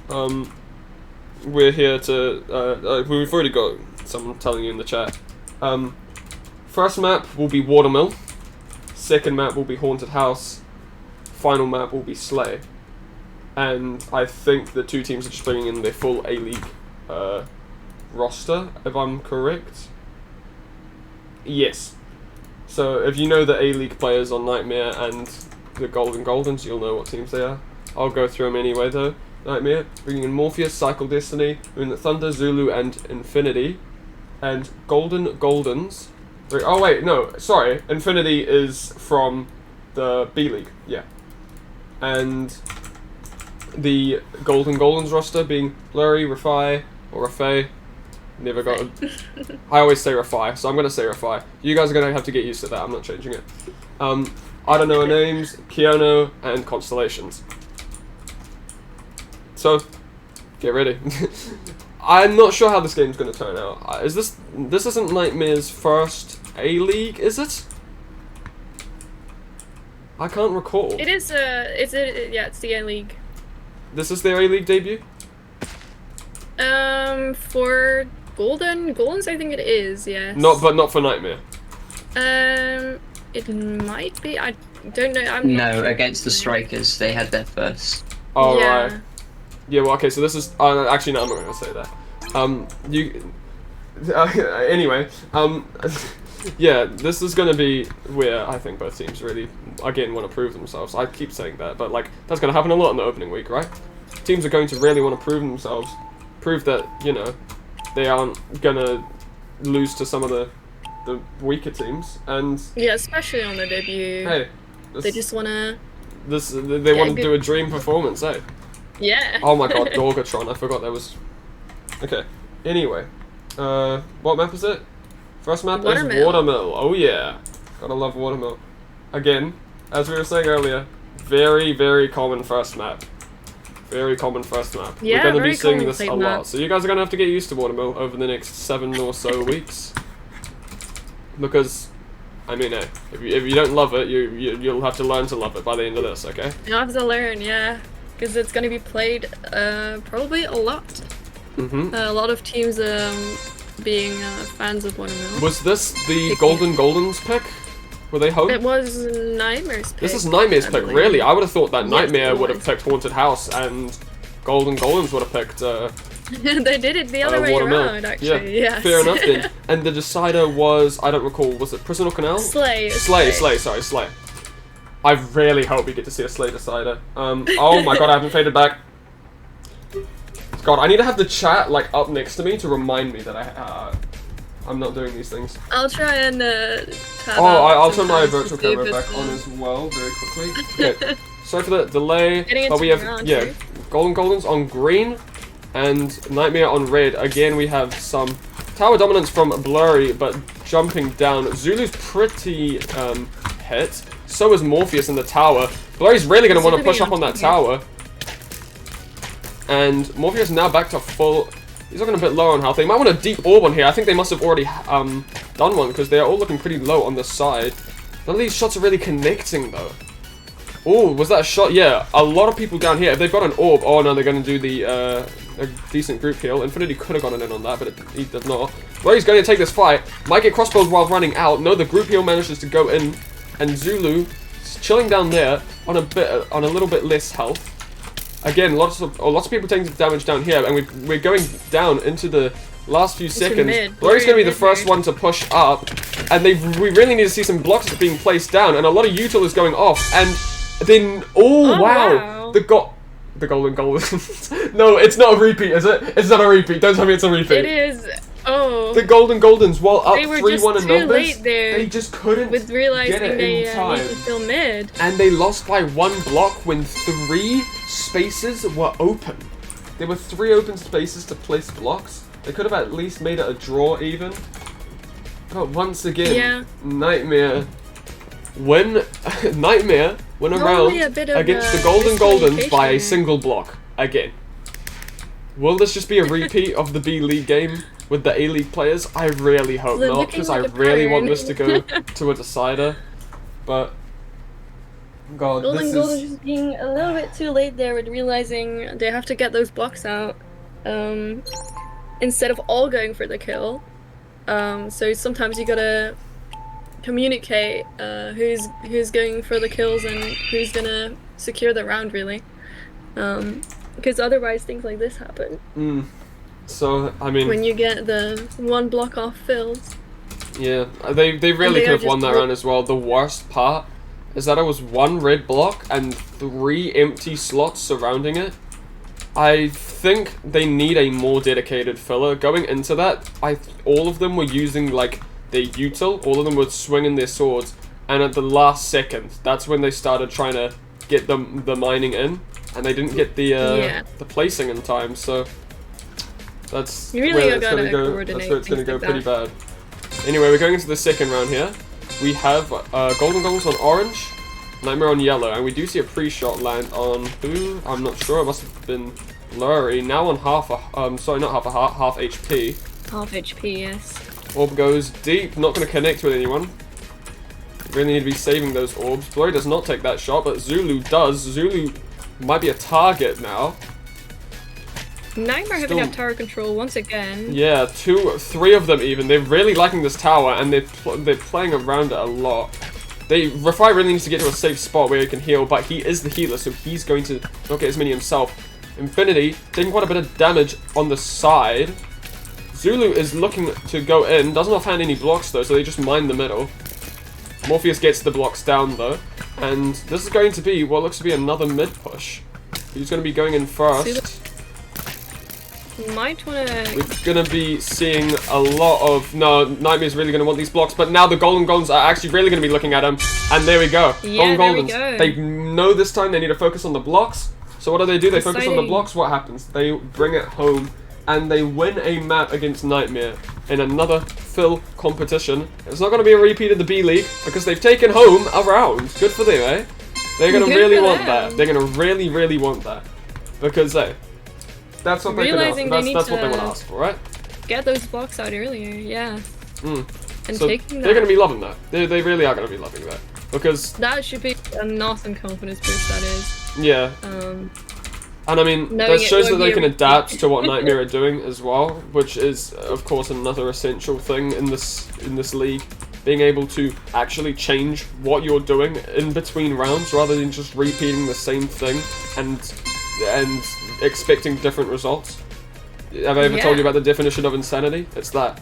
we're here to, we've already got someone telling you in the chat. First map will be Watermill. Second map will be Haunted House. Final map will be Slay. And I think the two teams are just bringing in their full A-League roster, if I'm correct. Yes. So if you know the A-League players on Nightmare and the Golden Goldens, you'll know what teams they are. I'll go through them anyway though. Nightmare, bringing in Morpheus, Cycle Destiny, Moon Thunder, Zulu, and Infinity. And Golden Goldens. Oh wait, no, sorry. Infinity is from the B-League, yeah. And the Golden Goldens roster being Blurry, Rafai, or Rafai. Never got it. I always say Rafai, so I'm going to say Rafai. You guys are going to have to get used to that, I'm not changing it. I don't know names, Kiono, and Constellations. So, get ready. I'm not sure how this game's going to turn out. This isn't Nightmare's first A-League, is it? I can't recall. It is, yeah, it's the A-League. This is their A-League debut? For Goldens, I think it is, yes. But not for Nightmare. It might be, I don't know, I'm not No, sure. against the Strikers, they had their first. Oh, Yeah. right. Yeah, well, okay, so this is... actually, no, I'm not going to say that. Anyway, yeah, this is going to be where I think both teams really, again, want to prove themselves. I keep saying that, but, like, that's going to happen a lot in the opening week, right? Teams are going to really want to prove themselves, prove that, you know, they aren't going to lose to some of the weaker teams, and... Yeah, especially on their debut. Hey, They just wanna... they want to do a dream performance, eh? Yeah. Oh my god, Dorgatron, I forgot that was... Okay, anyway. What map is it? First map is Watermill. Oh yeah. Gotta love Watermill. Again, as we were saying earlier, very, very common first map. Very common first map. Yeah, we're gonna very be seeing commonly this a played lot. map. So you guys are gonna have to get used to Watermill over the next 7 or so weeks. Because, I mean, if you don't love it, you'll have to learn to love it by the end of this, okay? You'll have to learn, yeah. Because it's gonna be played, probably a lot. Mm-hmm. A lot of teams, being, fans of Watermill. Was this the Golden Goldens pick? Were they home? It was Nightmare's pick. This is Nightmare's I pick, believe. really? I would have thought that Yes, Nightmare it would have was. picked Haunted House and Golden Golems would have picked They did it the other way Watermill. around, actually, yes. Fair enough then. And the decider was, I don't recall, was it Prison or Canal? Slay. Slay, sorry, Slay. I really hope we get to see a Slay decider. Oh my god, I haven't faded back. God, I need to have the chat, like, up next to me to remind me that I'm not doing these things. I'll try and, tab Oh, out I'll turn my sometimes virtual to see if camera it's, back on as well, very quickly. Okay, sorry for the delay, Getting but we into have, round yeah, two. Golden Goldens on green, and Nightmare on red. Again, we have some tower dominance from Blurry, but jumping down. Zulu's pretty hit, so is Morpheus in the tower. Blurry's really going to want to push up on that tower. And Morpheus now back to full... He's looking a bit low on health. They might want a deep orb on here. I think they must have already done one, because they're all looking pretty low on the side. None of these shots are really connecting, though. Oh, was that a shot? Yeah, a lot of people down here. If they've got an orb, oh no, they're going to do the a decent group heal. Infinity could have gotten in on that, but he did not. Well, he's going to take this fight. Might get crossbows while running out. No, the group heal manages to go in, and Zulu is chilling down there on a little bit less health. Again, lots of people taking damage down here, and we're going down into the last few seconds. Blurry's going to be the first one to push up, and we really need to see some blocks being placed down, and a lot of util is going off, and then wow. the Golden Goldens. No, it's not a repeat, is it? It's not a repeat. Don't tell me it's a repeat. It is. Oh. The Golden Goldens, while up They were 3-1 just in too numbers, late there they just couldn't with realizing get it they in time. need to fill mid. And they lost by 1 block when 3 spaces were open. There were 3 open spaces to place blocks. They could have at least made it a draw even. But once again, Yeah. Nightmare win around a bit of against the a Golden Goldens by a miscommunication. single block again. Will this just be a repeat of the B-League game with the A-League players? I really hope They're not, looking because I like a really want pattern. this to go to a decider. But God, Golden this Gold is is... just being a little bit too late there with realizing they have to get those blocks out. Instead of all going for the kill. So sometimes you gotta communicate who's going for the kills and who's gonna secure the round really. Because otherwise things like this happen. So, I mean... When you get the one block off filled. Yeah, they really they could have are won that just- round as well. The worst part is that it was one red block and 3 empty slots surrounding it. I think they need a more dedicated filler. Going into that, all of them were using, like, their util. All of them were swinging their swords. And at the last second, that's when they started trying to get the mining in. And they didn't get the placing in time, so... That's You really where it's gotta gonna go. coordinate That's where it's gonna things go like pretty bad. Anyway, we're going into the second round here. We have Golden Goals on orange, Nightmare on yellow, and we do see a pre-shot land on who? I'm not sure. It must have been Lurie. Now on half HP. Half HP, yes. Orb goes deep. Not going to connect with anyone. Really need to be saving those orbs. Blurry does not take that shot, but Zulu does. Zulu might be a target now. Nightmare having that tower control once again. Yeah, 3 of them even. They're really liking this tower, and they're playing around it a lot. Refy really needs to get to a safe spot where he can heal, but he is the healer, so he's going to not get as many himself. Infinity taking quite a bit of damage on the side. Zulu is looking to go in. Doesn't offhand any blocks though, so they just mine the middle. Morpheus gets the blocks down though, and this is going to be what looks to be another mid push. Who's going to be going in first? Might wanna... We're gonna be seeing a lot of... No, Nightmare's really gonna want these blocks, but now the Golden Golems are actually really gonna be looking at him. And there we go. Yeah, Golden there Golems. we go. They know this time they need to focus on the blocks. So what do? They focus on the Exciting. blocks. What happens? They bring it home, and they win a map against Nightmare in another Phil competition. It's not gonna be a repeat of the B League, because they've taken home a round. Good for them, eh? They're gonna Good really for want them. that. They're gonna really, really want that. Because, hey... That's what they can ask. That's what they want to ask for, right? Get those blocks out earlier, yeah. And So taking they're that, going to be loving that. They really are going to be loving that. Because... that should be an awesome confidence boost, that is. Yeah. And I mean, that shows that they can adapt to what Nightmare are doing as well, which is, of course, another essential thing in this league. Being able to actually change what you're doing in between rounds, rather than just repeating the same thing and expecting different results. Have I ever told you about the definition of insanity? It's that.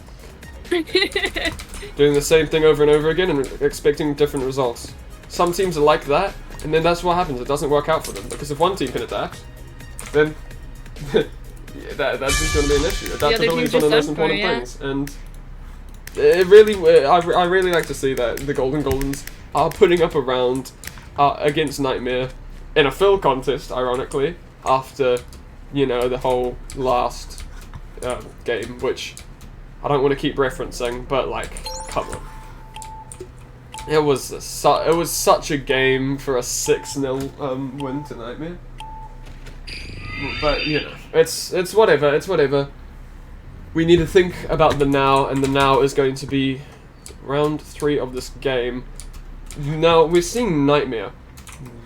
Doing the same thing over and over again and expecting different results. Some teams are like that, and then that's what happens. It doesn't work out for them, because if one team can adapt, then that's just going to be an issue. Adaptability is one of the most important things, and it really, I really like to see that the Golden Golems are putting up a round against Nightmare in a Phil contest, ironically, after, you know, the whole last game, which I don't want to keep referencing, but, like, come on. It was such a game for a 6-0 win to Nightmare. But, you know, it's whatever, it's whatever. We need to think about the now, and the now is going to be round 3 of this game. Now, we're seeing Nightmare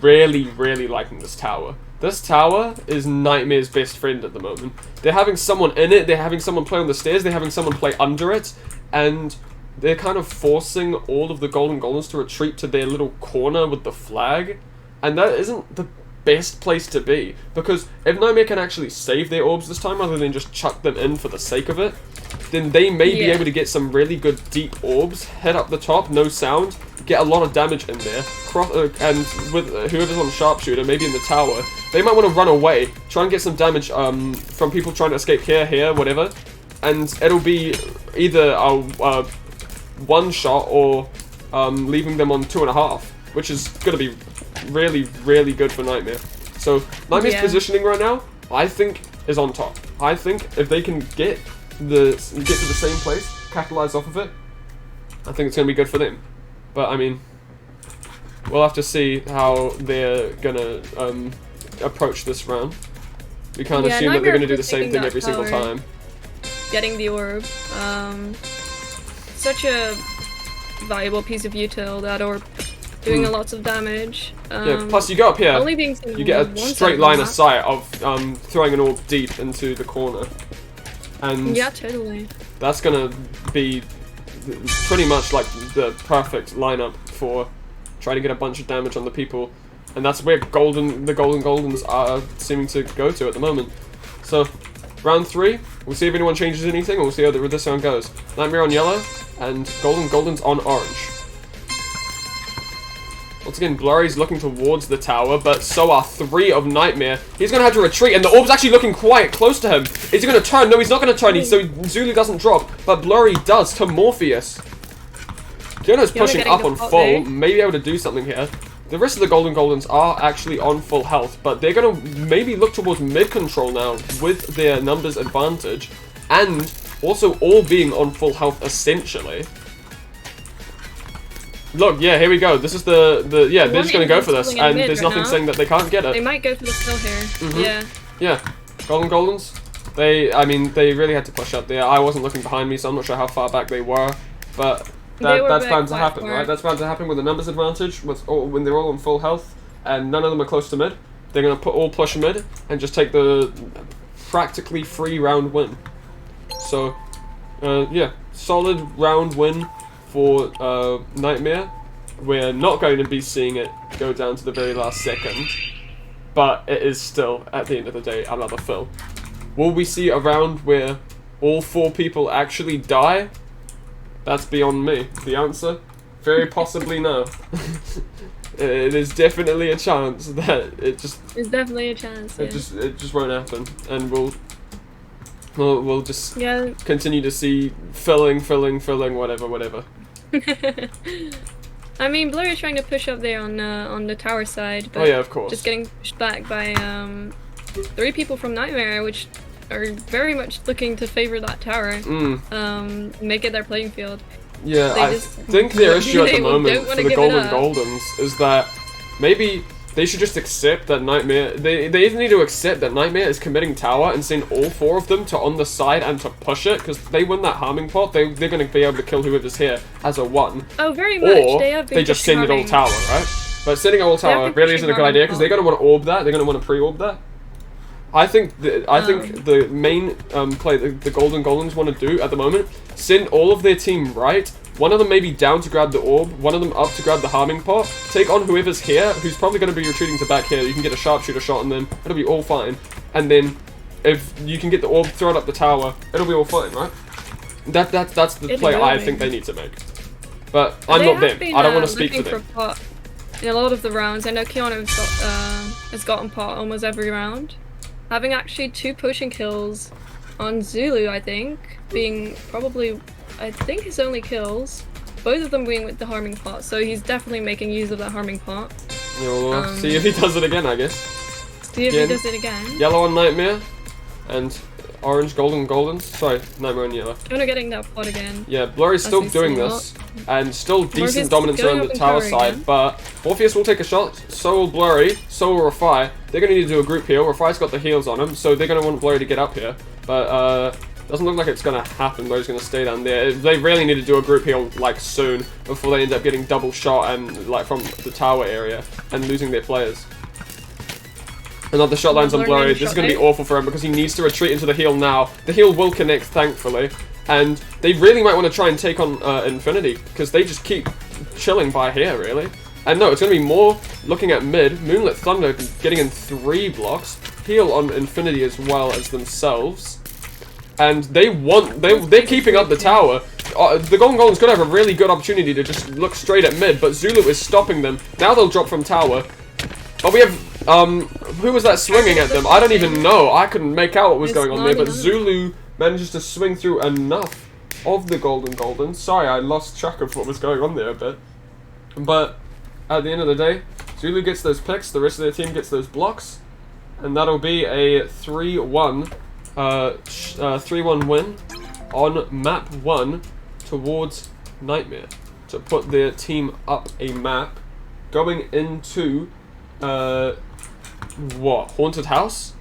really, really liking this tower. This tower is Nightmare's best friend at the moment. They're having someone in it, they're having someone play on the stairs, they're having someone play under it, and they're kind of forcing all of the Golden Golems to retreat to their little corner with the flag. And that isn't the best place to be, because if Nightmare can actually save their orbs this time rather than just chuck them in for the sake of it, then they may be able to get some really good deep orbs, head up the top, no sound, get a lot of damage in there, and with whoever's on sharpshooter, maybe in the tower, they might want to run away, try and get some damage from people trying to escape here, whatever, and it'll be either a one shot or leaving them on 2.5, which is going to be really, really good for Nightmare. So Nightmare's positioning right now, I think, is on top. I think if they can get to the same place, capitalize off of it, I think it's going to be good for them. But I mean, we'll have to see how they're gonna approach this round. We can't assume that they're gonna do the same thing every single time. Getting the orb, such a valuable piece of util, that orb. doing a lot of damage. Yeah, plus you go up here, Only being seen you get a on one straight side line the of map. sight of throwing an orb deep into the corner. And Yeah, totally. that's gonna be pretty much like the perfect lineup for trying to get a bunch of damage on the people. And that's where the Golden Goldens are seeming to go to at the moment. So, round 3, we'll see if anyone changes anything, and we'll see how this round goes. Nightmare on yellow, and Goldens on orange. Once again, Blurry's looking towards the tower, but so are 3 of Nightmare. He's going to have to retreat, and the orb's actually looking quite close to him. Is he going to turn? No, he's not going to turn, so Zulu doesn't drop, but Blurry does to Morpheus. Kyono's pushing up on full, may be able to do something here. The rest of the Goldens are actually on full health, but they're going to maybe look towards mid-control now with their numbers advantage, and also all being on full health essentially. Look, yeah, here we go. This is they're just going to go for this, and there's nothing saying that they can't get it. They might go for the kill here. Yeah. Yeah, Goldens, they really had to push up there. I wasn't looking behind me, so I'm not sure how far back they were, but that's bound to happen, right? That's bound to happen with a numbers advantage, when they're all on full health, and none of them are close to mid. They're going to all push mid, and just take the practically free round win. So, yeah, solid round win for Nightmare. We're not going to be seeing it go down to the very last second, but it is still, at the end of the day, another fill. Will we see a round where all 4 people actually die? That's beyond me. The answer? Very possibly no. It is definitely a chance that it just... There's definitely a chance, yeah. It just won't happen. And we'll just continue to see filling, whatever. I mean, Blur is trying to push up there on the tower side, but oh yeah, of course. Just getting pushed back by 3 people from Nightmare, which are very much looking to favor that tower, make it their playing field. Yeah, I think their issue at the moment for the Goldens is that maybe they should just accept that Nightmare, they either need to accept that Nightmare is committing tower and send all 4 of them to on the side and to push it, because they win that harming pot, they're going to be able to kill whoever's here as a 1. Oh, very much. Or they just send it all tower, right? But sending all tower really isn't a good idea, because they're going to want to orb that, they're going to want to pre-orb that. I think the main play the Goldens want to do at the moment, send all of their team right, one of them maybe down to grab the orb, one of them up to grab the harming pot, take on whoever's here, who's probably going to be retreating to back here. You can get a sharpshooter shot on them, it'll be all fine. And then if you can get the orb, throw it up the tower, it'll be all fine, right? That's the play I think they need to make. But I'm not them. I don't want to speak for them. In a lot of the rounds, I know Keanu has gotten pot almost every round. Having actually 2 pushing kills on Zulu, I think, being probably, I think his only kills, both of them being with the harming pot, so he's definitely making use of that harming pot. Yeah, we'll see if he does it again, I guess. See if he does it again. Yellow on Nightmare, and orange, Goldens. Sorry, Nightmare and yellow. Kind of getting that pot again. Yeah, Blurry's still doing this, and still decent dominance around the tower side, but Morpheus will take a shot, so will Blurry, so will Refy. They're going to need to do a group heal. Refy's got the heals on him, so they're going to want Blurry to get up here, but doesn't look like it's going to happen. Blurry's going to stay down there. They really need to do a group heal, like, soon, before they end up getting double shot and, like, from the tower area, and losing their players. Another shot lines on Blurry. This is going to be awful for him because he needs to retreat into the heal now. The heal will connect, thankfully. And they really might want to try and take on Infinity because they just keep chilling by here, really. And no, it's going to be more looking at mid. Moonlit Thunder getting in 3 blocks. Heal on Infinity as well as themselves. And they're keeping up the tower. The Golden Golem's going to have a really good opportunity to just look straight at mid, but Zulu is stopping them. Now they'll drop from tower. But we have, who was that swinging at them? I don't even know. I couldn't make out what was going on there, but Zulu manages to swing through enough of the Goldens. Sorry, I lost track of what was going on there a bit. But at the end of the day, Zulu gets those picks, the rest of their team gets those blocks, and that'll be a 3-1 win on map 1 towards Nightmare to put their team up a map going into what? Haunted House?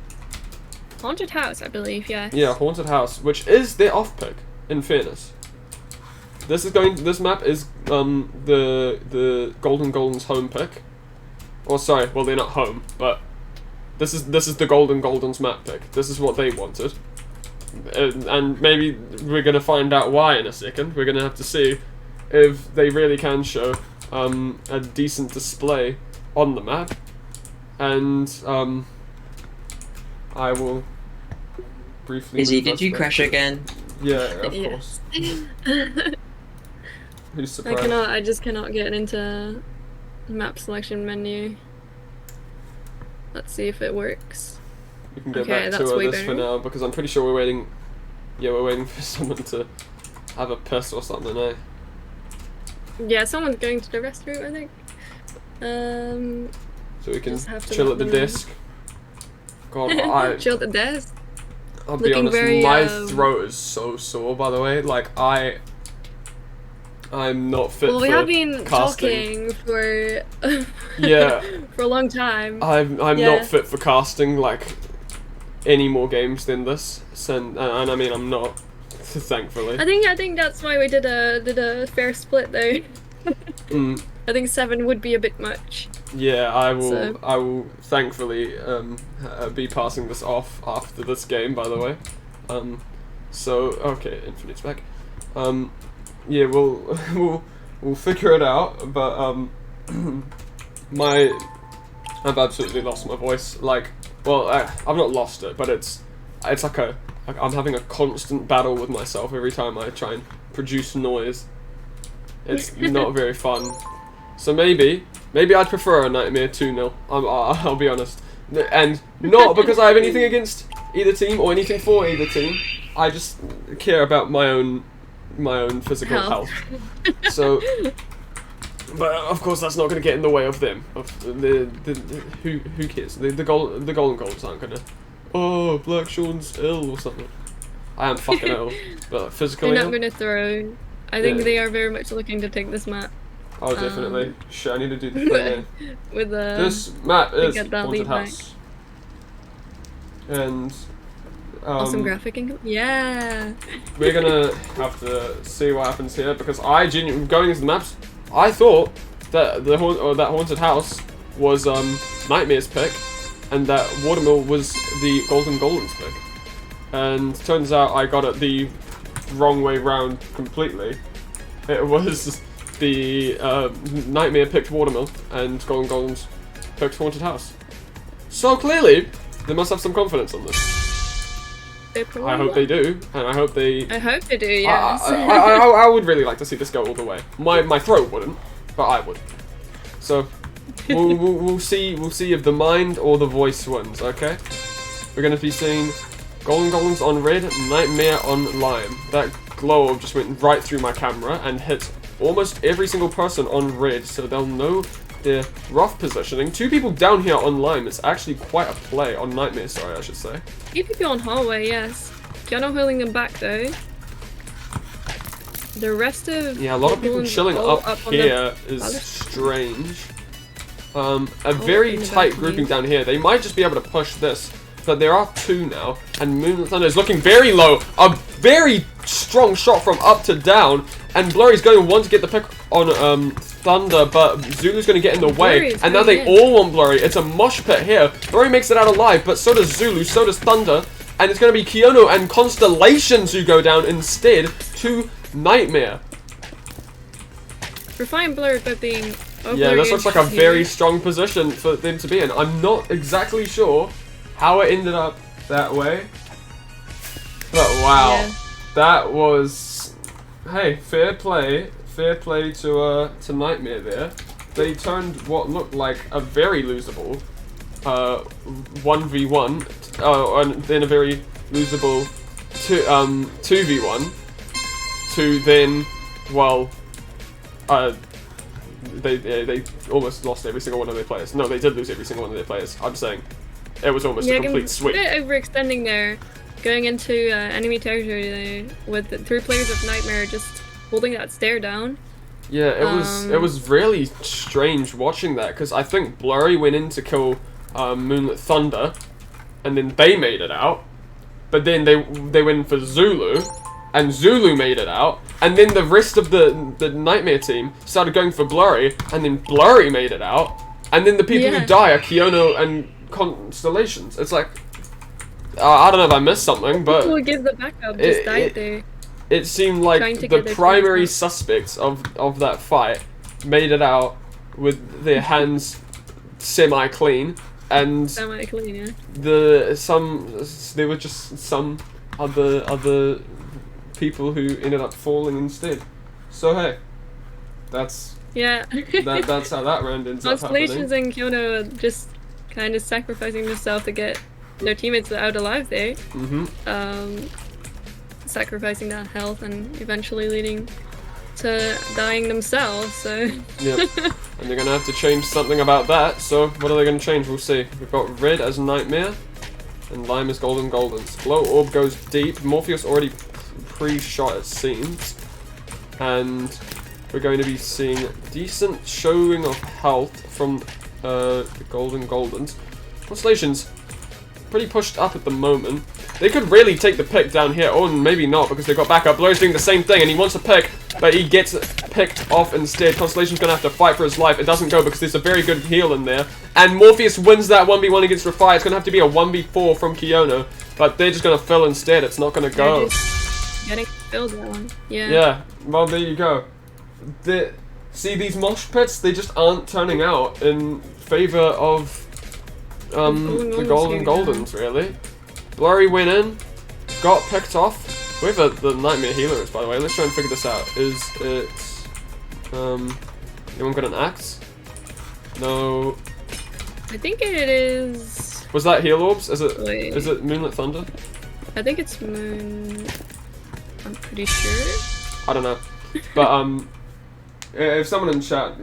Haunted House, I believe, yes. Yeah, Haunted House, which is their off pick, in fairness. This map is the Golden's home pick. Or sorry, well they're not home, but this is the Golden's map pick. This is what they wanted, and maybe we're gonna find out why in a second. We're gonna have to see if they really can show a decent display on the map, and I will briefly. Izzy, did you crash again? Yeah, of Yes. course. Who's surprised? I just cannot get into map selection menu. Let's see if it works. We can go Okay, back that's to way this for better. now because I'm pretty sure we're waiting. Yeah, we're waiting for someone to have a piss or something. Eh? Yeah, someone's going to the restroom, I think. So we can Just have to chill let at the them know. desk. God, Chill at the desk. I'll be Looking honest. very, My throat is so sore. By the way, like I'm not fit Well, we for have been casting. talking for Yeah. for a long time. I'm Yeah. not fit for casting like any more games than this. And I mean I'm not, thankfully. I think that's why we did a fair split though. Mm, I think 7 would be a bit much. yeah, I will. So- I will thankfully be passing this off after this game. By the way, so okay, Infinite's back. Yeah, we'll figure it out. But I've absolutely lost my voice. Like, well, I've not lost it, but it's like I'm having a constant battle with myself every time I try and produce noise. It's not very fun. So maybe I'd prefer a Nightmare 2-0. I'll be honest, and not because I have anything against either team or anything for either team. I just care about my own physical health. So, but of course that's not going to get in the way of them. Of who cares? The Golden Golds aren't gonna. Oh, Black Sean's ill or something. I am fucking ill, but physically. They're not ill? going to throw. I think Yeah. they are very much looking to take this map Oh, definitely. Shit, I need to do the thing. with the. This map is get that Haunted lead back. House. And Awesome graphic income. Yeah. we're gonna have to see what happens here because I genuinely going into the maps. I thought that that haunted house was Nightmare's pick, and that Watermill was the Golden's pick. And turns out I got it the wrong way round completely. It was the Nightmare picked Watermill and Golden's picked Haunted House. So clearly, they must have some confidence on this. They probably I hope they do, and I hope they. I hope they do. Yes. I would really like to see this go all the way. My throat wouldn't, but I would. So we'll see if the mind or the voice wins. Okay, we're gonna be seeing Golden's on red, Nightmare on lime. That glow just went right through my camera and hit almost every single person on red, so they'll know their rough positioning. 2 people down here on lime. It's actually quite a play on Nightmare. Sorry, I should say. 2 people on hallway. Yes. You're not holding them back though. The rest of Yeah, a lot of people Golden's chilling all up on the here is balustrade. strange. A very in the tight balcony. grouping down here. They might just be able to push this, but there are 2 now, and Moonlit Thunder is looking very low. A very strong shot from up to down, and Blurry's going to want to get the pick on Thunder, but Zulu's going to get in the way, Blurry's and now going they all want Blurry. It's a mosh pit here. Blurry makes it out alive, but so does Zulu, so does Thunder, and it's going to be Kiono and Constellations who go down instead to Nightmare. We're fine Blur about being. Oh, Yeah, Blurry this looks like a is very here. strong position for them to be in. I'm not exactly sure how it ended up that way. But wow, Yeah. that was... Hey, fair play. Fair play to Nightmare there. They turned what looked like a very losable 1v1, and then a very losable 2v1, to then, well, they almost lost every single one of their players. No, they did lose every single one of their players. I'm saying it was almost a complete sweep. A bit overextending there, going into enemy territory there, with the 3 players of Nightmare just holding that stare down. Yeah, it was really strange watching that because I think Blurry went in to kill Moonlit Thunder, and then they made it out, but then they went in for Zulu, and Zulu made it out, and then the rest of the Nightmare team started going for Blurry, and then Blurry made it out, and then the people who die are Kiono and Constellations. It's like, I don't know if I missed something, but who gives the backup just died there. It seemed like the primary suspects of that fight made it out with their hands semi-clean, and Semi-clean, yeah. there were just some other people who ended up falling instead. So hey, that's that's how that round ends up happening. Constellations and Kyono just kind of sacrificing themselves to get their teammates out alive there. Sacrificing that health and eventually leading to dying themselves, so... Yep. And they're gonna have to change something about that, so what are they gonna change? We'll see. We've got Red as Nightmare, and Lime as Golden Goldens. Glow Orb goes deep. Morpheus already pre-shot, it seems. And we're going to be seeing decent showing of health from the Golden Goldens. Constellations, pretty pushed up at the moment. They could really take the pick down here, or maybe not, because they've got backup. Blurry's doing the same thing, and he wants a pick, but he gets picked off instead. Constellation's gonna have to fight for his life. It doesn't go because there's a very good heal in there. And Morpheus wins that 1v1 against Refy. It's gonna have to be a 1v4 from Kiono, but they're just gonna fill instead. It's not gonna go. Getting filled that one. Yeah. Yeah, well, there you go. See, these mosh pits, they just aren't turning out in favor of the Golden Goldens, really. Blurry went in, got picked off. Whoever the Nightmare healer is, by the way, let's try and figure this out. Is it, anyone got an axe? No. I think it is... Was that Heal Orbs? Is Wait. it Moonlit Thunder? I think it's Moon... I'm pretty sure. I don't know. But, if someone in chat,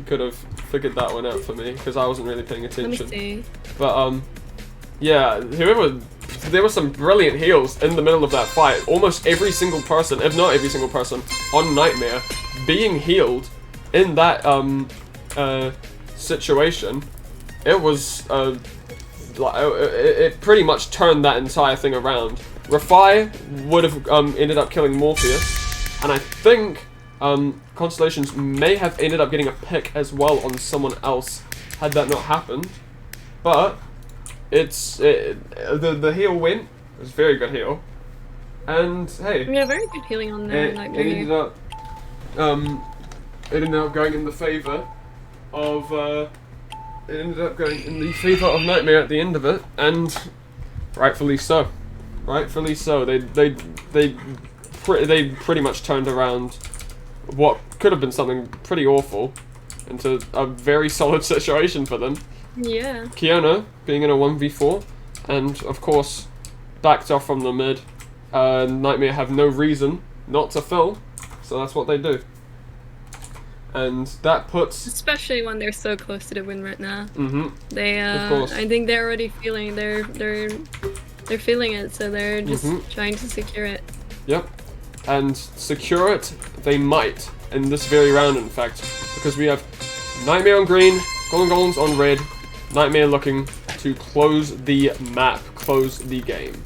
could have figured that one out for me, because I wasn't really paying attention. Let me see. But, yeah, there were some brilliant heals in the middle of that fight. Almost every single person, if not every single person, on Nightmare being healed in that situation. It was it pretty much turned that entire thing around. Refy would have ended up killing Morpheus, and I think Constellations may have ended up getting a pick as well on someone else had that not happened. But the heal went. It was a very good heal, and hey, Yeah, very good healing on there. it ended up going in the favor of Nightmare at the end of it, and rightfully so. Rightfully so. They pretty much turned around what could have been something pretty awful into a very solid situation for them. Yeah. Kiono being in a 1v4, and of course backed off from the mid. Nightmare have no reason not to fill, so that's what they do. And that puts... Especially when they're so close to the win right now. They, of course. I think they're already feeling, they're feeling it, so they're just trying to secure it. Yep. And secure it, they might, in this very round, in fact, because we have Nightmare on green, Golden Golems on red, Nightmare looking to close the map, close the game.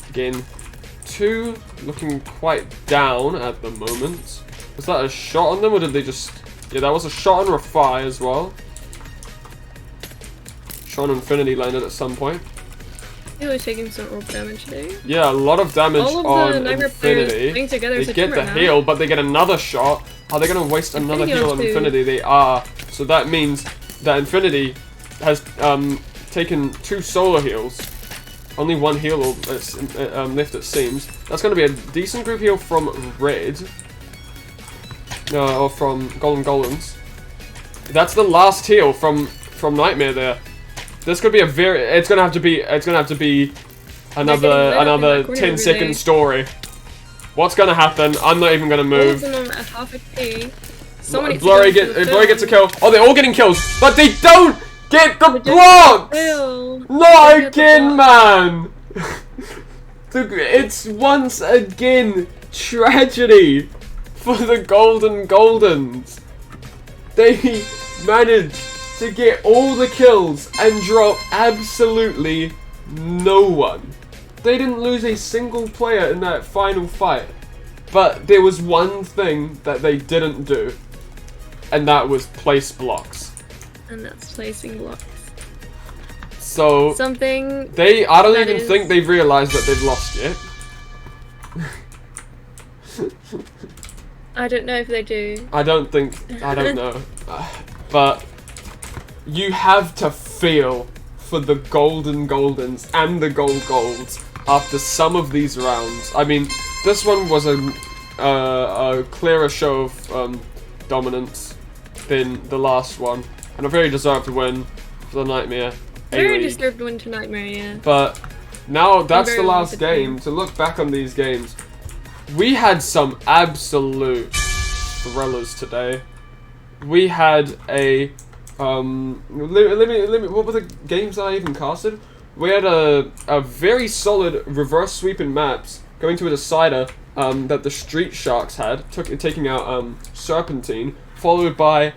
Again, 2 looking quite down at the moment. Was that a shot on them, or did they just... Yeah, that was a shot on Refy as well. Shot on Infinity landed at some point. He was taking some orb damage there. Yeah, a lot of damage All of on the Nightmare Infinity. players together They get the heal, but they get another shot. Are they going to waste another heal on Infinity? They are. So that means that Infinity has taken 2 solo heals. Only 1 heal left, it seems. That's going to be a decent group heal from Red. Or from Golden Golems. That's the last heal from Nightmare there. This could be a very... It's gonna have to be another 10-second story. What's gonna happen? I'm not even gonna move. Blurry gets a kill. Oh, they're all getting kills, but they don't get the blocks! Not again, man! It's once again tragedy for the Golden Goldens. They managed to get all the kills and drop absolutely no one. They didn't lose a single player in that final fight. But there was one thing that they didn't do. And that was place blocks. And that's placing blocks. So Something I don't that even is- think they've realized that they've lost yet. I don't know if they do. I don't know. But you have to feel for the goldens and the golds after some of these rounds. I mean, this one was a clearer show of dominance than the last one, and a very deserved win for the Nightmare Very A-League. disturbed win to Nightmare, yeah. But now that's the very last wanted game. To look back on these games, we had some absolute thrillers today. We had a let me. What were the games that I even casted? We had a very solid reverse sweeping maps going to a decider that the Street Sharks had, taking out Serpentine, followed by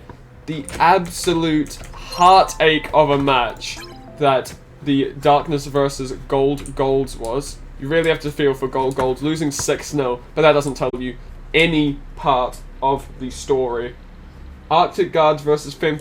the absolute heartache of a match that the Darkness versus Golds was. You really have to feel for Golds losing 6-0, but that doesn't tell you any part of the story. Arctic Guards versus Femme